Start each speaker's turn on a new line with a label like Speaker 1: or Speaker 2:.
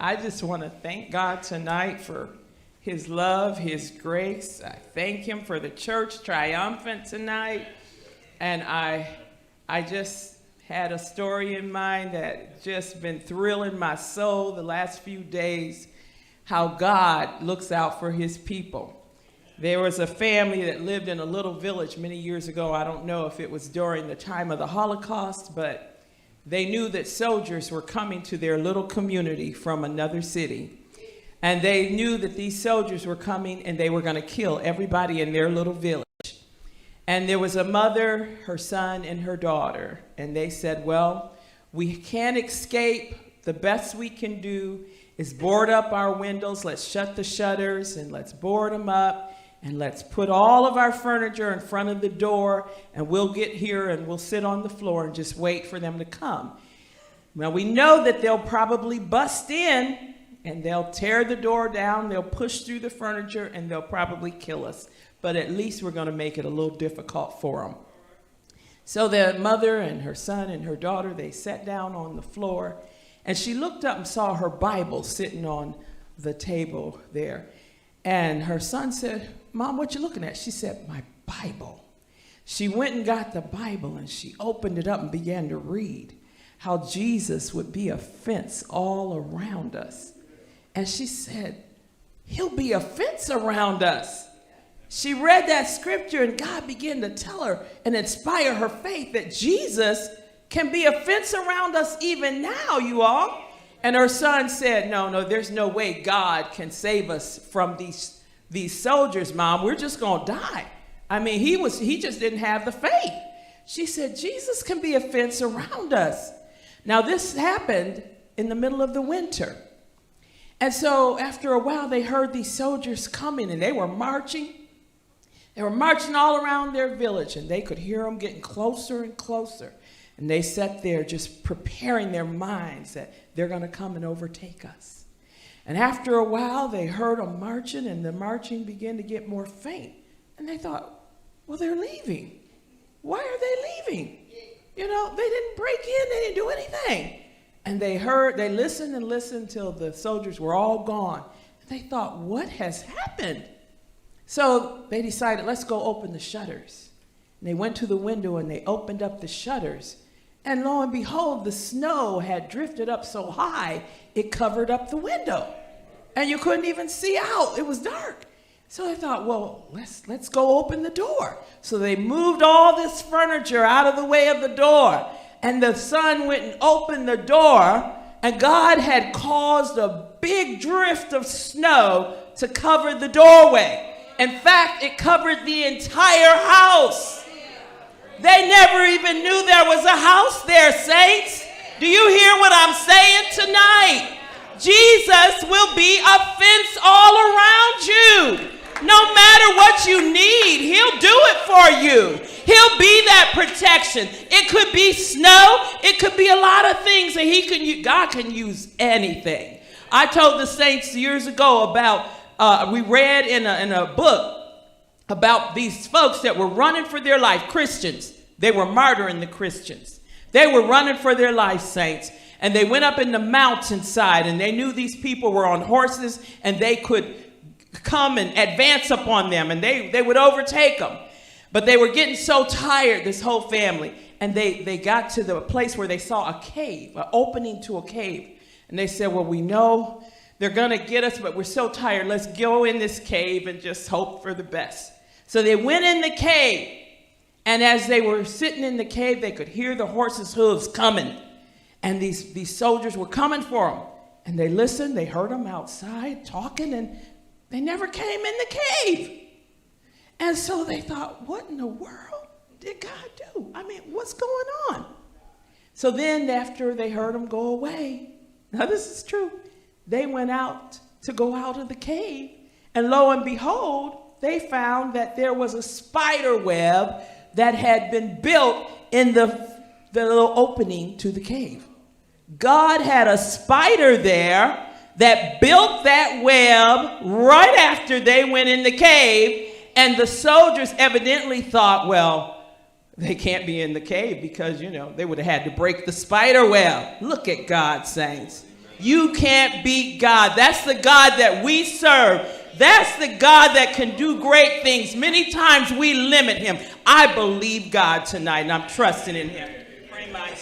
Speaker 1: I just want to thank God tonight for his love, his grace. I thank him for the church triumphant tonight. And I just had a story in mind that just been thrilling my soul the last few days, how God looks out for his people. There was a family that lived in a little village many years ago. I don't know if it was during the time of the Holocaust, but they knew that soldiers were coming to their little community from another city. And they knew that these soldiers were coming and they were going to kill everybody in their little village. And there was a mother, her son, and her daughter. And they said, well, we can't escape. The best we can do is board up our windows. Let's shut the shutters and let's board them up. And let's put all of our furniture in front of the door, and we'll get here and we'll sit on the floor and just wait for them to come. Now, we know that they'll probably bust in, and they'll tear the door down, they'll push through the furniture, and they'll probably kill us. But at least we're going to make it a little difficult for them. So the mother and her son and her daughter, they sat down on the floor, and she looked up and saw her Bible sitting on the table there. And her son said, Mom, what you looking at? She said, my Bible. She went and got the Bible and she opened it up and began to read how Jesus would be a fence all around us. And she said, he'll be a fence around us. She read that scripture and God began to tell her and inspire her faith that Jesus can be a fence around us even now, you all. And her son said, no, there's no way God can save us from these soldiers, Mom. We're just going to die. I mean, he just didn't have the faith. She said, Jesus can be a fence around us. Now, this happened in the middle of the winter. And so after a while, they heard these soldiers coming, and they were marching. They were marching all around their village, and they could hear them getting closer and closer. And they sat there just preparing their minds that they're going to come and overtake us. And after a while, they heard them marching, and the marching began to get more faint. And they thought, well, they're leaving. Why are they leaving? You know, they didn't break in. They didn't do anything. And they listened and listened till the soldiers were all gone. And they thought, what has happened? So they decided, let's go open the shutters. And they went to the window and they opened up the shutters. And lo and behold, the snow had drifted up so high, it covered up the window. And you couldn't even see out. It was dark. So I thought, well, let's go open the door. So they moved all this furniture out of the way of the door. And the son went and opened the door. And God had caused a big drift of snow to cover the doorway. In fact, it covered the entire house. They never even knew there was a house there, saints. Do you hear what I'm saying tonight? Jesus will be a fence all around you. No matter what you need, he'll do it for you. He'll be that protection. It could be snow. It could be a lot of things that God can use anything. I told the saints years ago about, we read in a book, about these folks that were running for their life, Christians. They were martyring the Christians. They were running for their life, saints. And they went up in the mountainside, and they knew these people were on horses, and they could come and advance upon them, and they would overtake them. But they were getting so tired, this whole family, and they got to the place where they saw a cave, an opening to a cave. And they said, well, we know they're going to get us, but we're so tired. Let's go in this cave and just hope for the best. So they went in the cave, and as they were sitting in the cave, they could hear the horses' hooves coming. And these soldiers were coming for them. And they listened, they heard them outside talking, and they never came in the cave. And so they thought, what in the world did God do? I mean, what's going on? So then after they heard them go away, now this is true, they went out to go out of the cave, and lo and behold, they found that there was a spider web that had been built in the little opening to the cave. God had a spider there that built that web right after they went in the cave, and the soldiers evidently thought, well, they can't be in the cave because, they would have had to break the spider web. Look at God, saints. You can't beat God. That's the God that we serve. That's the God that can do great things. Many times we limit him. I believe God tonight, and I'm trusting in him. Pray my